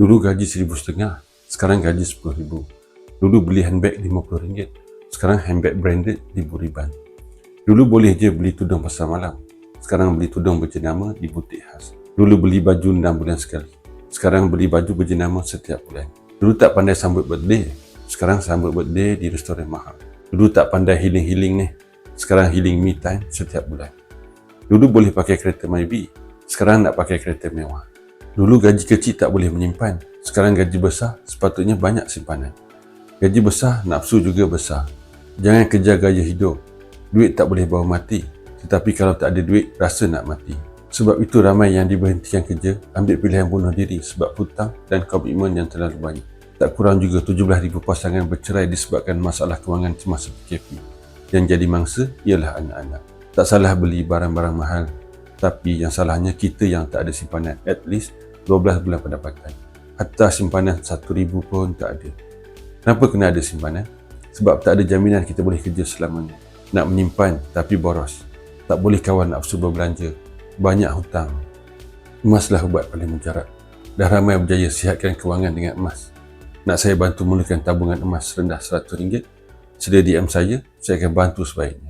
Dulu gaji RM1,500, sekarang gaji RM10,000. Dulu beli handbag RM50, sekarang handbag branded ribu-riban. Dulu boleh je beli tudung pasar malam, sekarang beli tudung berjenama di butik khas. Dulu beli baju 6 bulan sekali, sekarang beli baju berjenama setiap bulan. Dulu tak pandai sambut birthday, sekarang sambut birthday di restoran mahal. Dulu tak pandai healing ni, sekarang healing me time setiap bulan. Dulu boleh pakai kereta Myvi, sekarang nak pakai kereta mewah. Dulu gaji kecil tak boleh menyimpan, sekarang gaji besar sepatutnya banyak simpanan. Gaji besar, nafsu juga besar. Jangan kejar gaya hidup. Duit tak boleh bawa mati, tetapi kalau tak ada duit, rasa nak mati. Sebab itu ramai yang diberhentikan kerja, ambil pilihan bunuh diri sebab hutang dan komitmen yang terlalu banyak. Tak kurang juga 17,000 pasangan bercerai disebabkan masalah kewangan semasa PKP. Yang jadi mangsa ialah anak-anak. Tak salah beli barang-barang mahal, tapi yang salahnya kita yang tak ada simpanan at least 12 bulan pendapatan. Hatta simpanan 1,000 pun tak ada. Kenapa kena ada simpanan? Sebab tak ada jaminan kita boleh kerja selamanya. Nak menyimpan tapi boros. Tak boleh kawan nafsu berbelanja. Banyak hutang. Emaslah ubat paling mujarab. Dah ramai berjaya sihatkan kewangan dengan emas. Nak saya bantu mulakan tabungan emas rendah RM100? Sedia DM saya akan bantu sebaiknya.